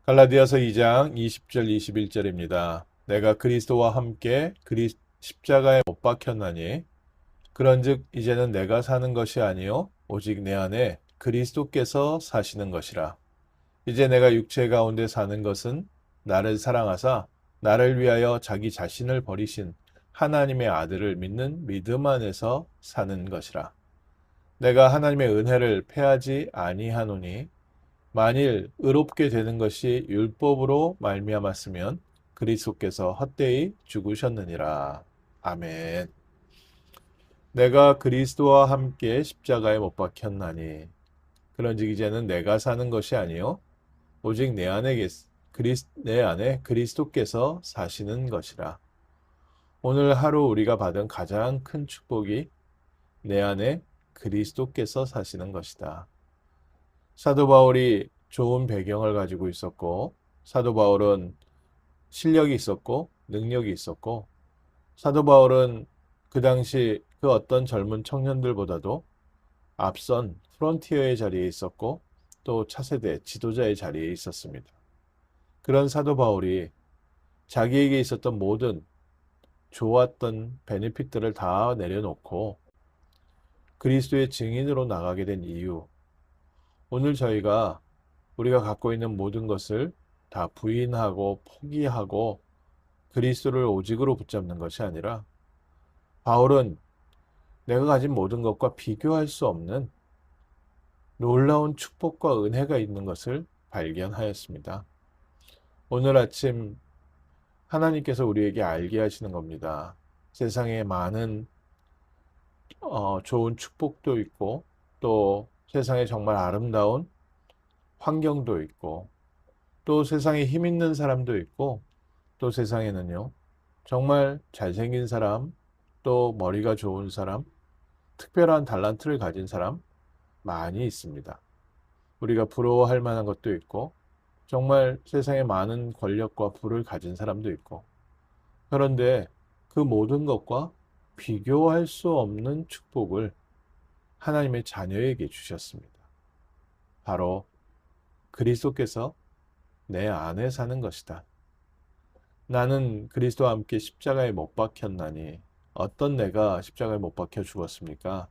갈라디아서 2장 20절 21절입니다. 내가 그리스도와 함께 십자가에 못 박혔나니 그런즉 이제는 내가 사는 것이 아니요 오직 내 안에 그리스도께서 사시는 것이라. 이제 내가 육체 가운데 사는 것은 나를 사랑하사 나를 위하여 자기 자신을 버리신 하나님의 아들을 믿는 믿음 안에서 사는 것이라. 내가 하나님의 은혜를 패하지 아니하노니 만일 의롭게 되는 것이 율법으로 말미암았으면 그리스도께서 헛되이 죽으셨느니라. 아멘. 내가 그리스도와 함께 십자가에 못 박혔나니 그런즉 이제는 내가 사는 것이 아니요 오직 내 안에 그리스도께서 사시는 것이라. 오늘 하루 우리가 받은 가장 큰 축복이 내 안에 그리스도께서 사시는 것이다. 사도 바울이 좋은 배경을 가지고 있었고, 사도 바울은 실력이 있었고, 능력이 있었고, 사도 바울은 그 당시 그 어떤 젊은 청년들보다도 앞선 프론티어의 자리에 있었고, 또 차세대 지도자의 자리에 있었습니다. 그런 사도 바울이 자기에게 있었던 모든 좋았던 베네핏들을 다 내려놓고 그리스도의 증인으로 나가게 된 이유, 오늘 우리가 갖고 있는 모든 것을 다 부인하고 포기하고 그리스도를 오직으로 붙잡는 것이 아니라 바울은 내가 가진 모든 것과 비교할 수 없는 놀라운 축복과 은혜가 있는 것을 발견하였습니다. 오늘 아침 하나님께서 우리에게 알게 하시는 겁니다. 세상에 많은 좋은 축복도 있고 또 세상에 정말 아름다운 환경도 있고 또 세상에 힘 있는 사람도 있고 또 세상에는요 정말 잘생긴 사람 또 머리가 좋은 사람 특별한 달란트를 가진 사람 많이 있습니다. 우리가 부러워할 만한 것도 있고 정말 세상에 많은 권력과 부를 가진 사람도 있고 그런데 그 모든 것과 비교할 수 없는 축복을 하나님의 자녀에게 주셨습니다. 바로 그리스도께서 내 안에 사는 것이다. 나는 그리스도와 함께 십자가에 못 박혔나니 어떤 내가 십자가에 못 박혀 죽었습니까?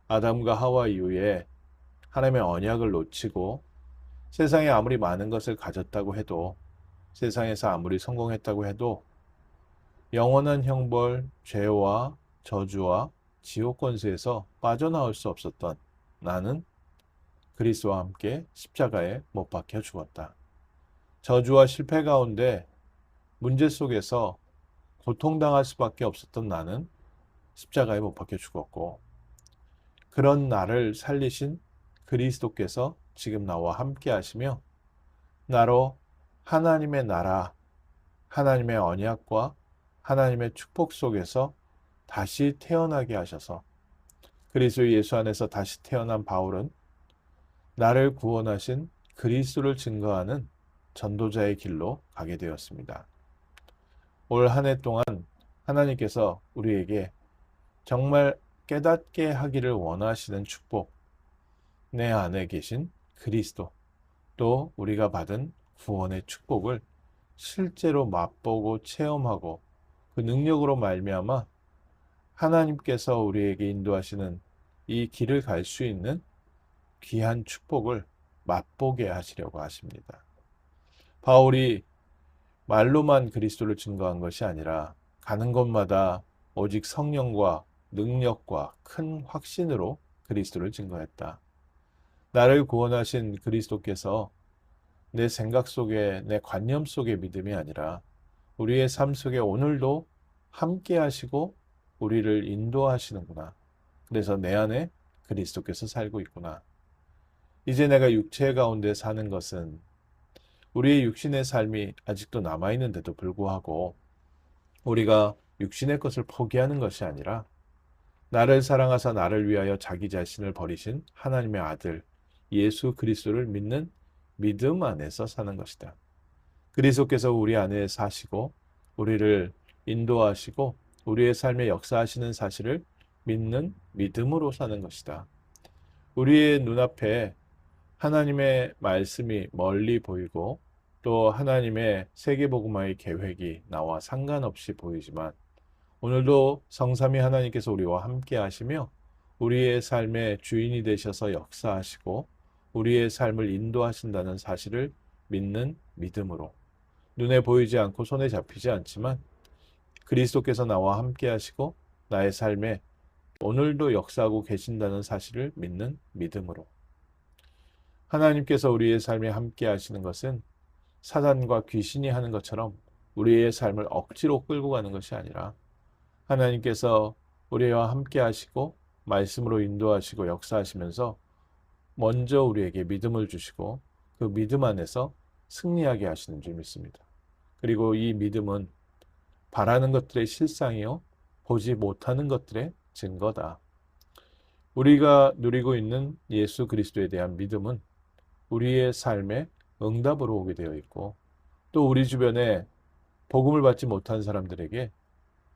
아담과 하와 이후에 하나님의 언약을 놓치고 세상에 아무리 많은 것을 가졌다고 해도 세상에서 아무리 성공했다고 해도 영원한 형벌, 죄와 저주와 지옥 권세에서 빠져나올 수 없었던 나는 그리스도와 함께 십자가에 못 박혀 죽었다. 저주와 실패 가운데 문제 속에서 고통당할 수밖에 없었던 나는 십자가에 못 박혀 죽었고 그런 나를 살리신 그리스도께서 지금 나와 함께 하시며 나로 하나님의 나라, 하나님의 언약과 하나님의 축복 속에서 다시 태어나게 하셔서 그리스도 예수 안에서 다시 태어난 바울은 나를 구원하신 그리스도를 증거하는 전도자의 길로 가게 되었습니다. 올 한 해 동안 하나님께서 우리에게 정말 깨닫게 하기를 원하시는 축복, 내 안에 계신 그리스도, 또 우리가 받은 구원의 축복을 실제로 맛보고 체험하고 그 능력으로 말미암아 하나님께서 우리에게 인도하시는 이 길을 갈 수 있는 귀한 축복을 맛보게 하시려고 하십니다. 바울이 말로만 그리스도를 증거한 것이 아니라 가는 곳마다 오직 성령과 능력과 큰 확신으로 그리스도를 증거했다. 나를 구원하신 그리스도께서 내 생각 속에, 내 관념 속의 믿음이 아니라 우리의 삶 속에 오늘도 함께 하시고 우리를 인도하시는구나. 그래서 내 안에 그리스도께서 살고 있구나. 이제 내가 육체 가운데 사는 것은 우리의 육신의 삶이 아직도 남아있는데도 불구하고 우리가 육신의 것을 포기하는 것이 아니라 나를 사랑하사 나를 위하여 자기 자신을 버리신 하나님의 아들 예수 그리스도를 믿는 믿음 안에서 사는 것이다. 그리스도께서 우리 안에 사시고 우리를 인도하시고 우리의 삶에 역사하시는 사실을 믿는 믿음으로 사는 것이다. 우리의 눈앞에 하나님의 말씀이 멀리 보이고 또 하나님의 세계복음화의 계획이 나와 상관없이 보이지만 오늘도 성삼위 하나님께서 우리와 함께 하시며 우리의 삶의 주인이 되셔서 역사하시고 우리의 삶을 인도하신다는 사실을 믿는 믿음으로 눈에 보이지 않고 손에 잡히지 않지만 그리스도께서 나와 함께 하시고 나의 삶에 오늘도 역사하고 계신다는 사실을 믿는 믿음으로 하나님께서 우리의 삶에 함께 하시는 것은 사단과 귀신이 하는 것처럼 우리의 삶을 억지로 끌고 가는 것이 아니라 하나님께서 우리와 함께 하시고 말씀으로 인도하시고 역사하시면서 먼저 우리에게 믿음을 주시고 그 믿음 안에서 승리하게 하시는 줄 믿습니다. 그리고 이 믿음은 바라는 것들의 실상이요 보지 못하는 것들의 증거다. 우리가 누리고 있는 예수 그리스도에 대한 믿음은 우리의 삶에 응답으로 오게 되어 있고 또 우리 주변에 복음을 받지 못한 사람들에게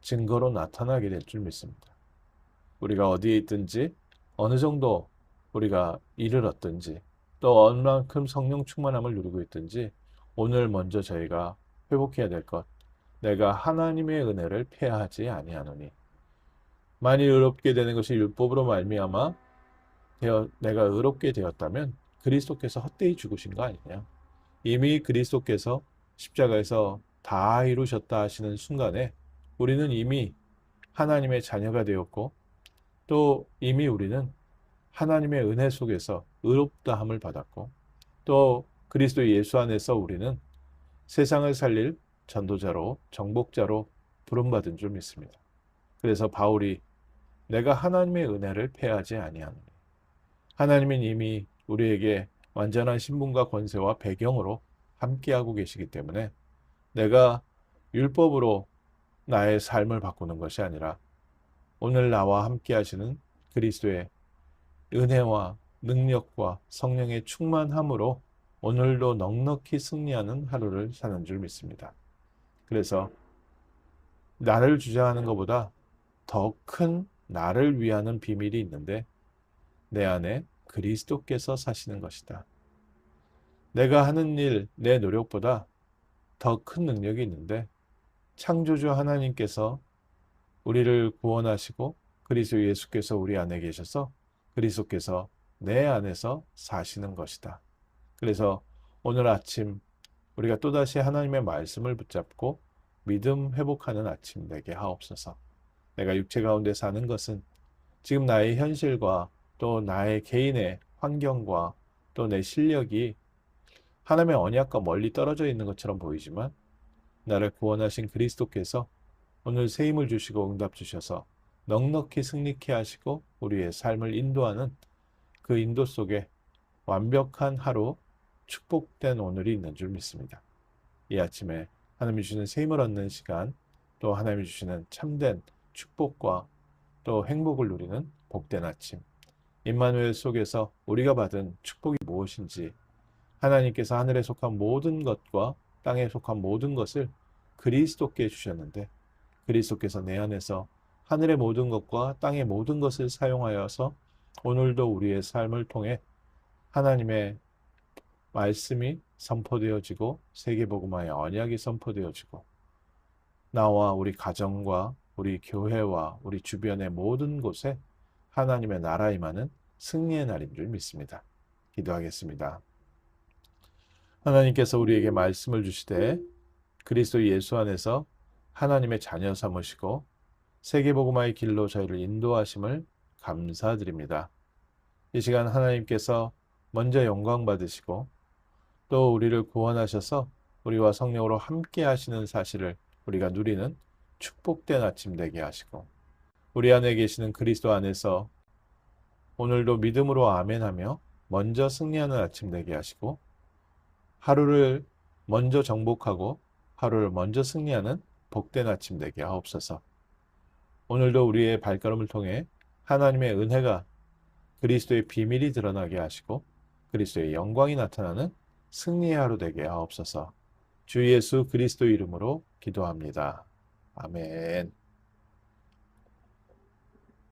증거로 나타나게 될 줄 믿습니다. 우리가 어디에 있든지 어느 정도 우리가 일을 얻든지 또 얼만큼 성령 충만함을 누리고 있든지 오늘 먼저 저희가 회복해야 될 것, 내가 하나님의 은혜를 폐하지 아니하노니 만일 의롭게 되는 것이 율법으로 말미암아 내가 의롭게 되었다면 그리스도께서 헛되이 죽으신 거 아니냐. 이미 그리스도께서 십자가에서 다 이루셨다 하시는 순간에 우리는 이미 하나님의 자녀가 되었고 또 이미 우리는 하나님의 은혜 속에서 의롭다함을 받았고 또 그리스도 예수 안에서 우리는 세상을 살릴 전도자로 정복자로 부름받은 줄 믿습니다. 그래서 바울이 내가 하나님의 은혜를 폐하지 아니하노니 하나님은 이미 우리에게 완전한 신분과 권세와 배경으로 함께하고 계시기 때문에 내가 율법으로 나의 삶을 바꾸는 것이 아니라 오늘 나와 함께 하시는 그리스도의 은혜와 능력과 성령의 충만함으로 오늘도 넉넉히 승리하는 하루를 사는 줄 믿습니다. 그래서 나를 주장하는 것보다 더 큰 나를 위하는 비밀이 있는데 내 안에 그리스도께서 사시는 것이다. 내가 하는 일, 내 노력보다 더 큰 능력이 있는데 창조주 하나님께서 우리를 구원하시고 그리스도 예수께서 우리 안에 계셔서 그리스도께서 내 안에서 사시는 것이다. 그래서 오늘 아침 우리가 또다시 하나님의 말씀을 붙잡고 믿음 회복하는 아침 되게 하옵소서. 내가 육체 가운데 사는 것은 지금 나의 현실과 또 나의 개인의 환경과 또 내 실력이 하나님의 언약과 멀리 떨어져 있는 것처럼 보이지만 나를 구원하신 그리스도께서 오늘 새 힘을 주시고 응답 주셔서 넉넉히 승리케 하시고 우리의 삶을 인도하는 그 인도 속에 완벽한 하루, 축복된 오늘이 있는 줄 믿습니다. 이 아침에 하나님이 주시는 새 힘을 얻는 시간, 또 하나님이 주시는 참된 축복과 또 행복을 누리는 복된 아침, 임마누엘 속에서 우리가 받은 축복이 무엇인지 하나님께서 하늘에 속한 모든 것과 땅에 속한 모든 것을 그리스도께 주셨는데 그리스도께서 내 안에서 하늘의 모든 것과 땅의 모든 것을 사용하여서 오늘도 우리의 삶을 통해 하나님의 말씀이 선포되어지고 세계복음화의 언약이 선포되어지고 나와 우리 가정과 우리 교회와 우리 주변의 모든 곳에 하나님의 나라 임하는 승리의 날인 줄 믿습니다. 기도하겠습니다. 하나님께서 우리에게 말씀을 주시되 그리스도 예수 안에서 하나님의 자녀 삼으시고 세계복음화의 길로 저희를 인도하심을 감사드립니다. 이 시간 하나님께서 먼저 영광 받으시고 또 우리를 구원하셔서 우리와 성령으로 함께 하시는 사실을 우리가 누리는 축복된 아침 되게 하시고 우리 안에 계시는 그리스도 안에서 오늘도 믿음으로 아멘하며 먼저 승리하는 아침 되게 하시고 하루를 먼저 정복하고 하루를 먼저 승리하는 복된 아침 되게 하옵소서. 오늘도 우리의 발걸음을 통해 하나님의 은혜가 그리스도의 비밀이 드러나게 하시고 그리스도의 영광이 나타나는 승리의 하루 되게 하옵소서. 주 예수 그리스도 이름으로 기도합니다. 아멘.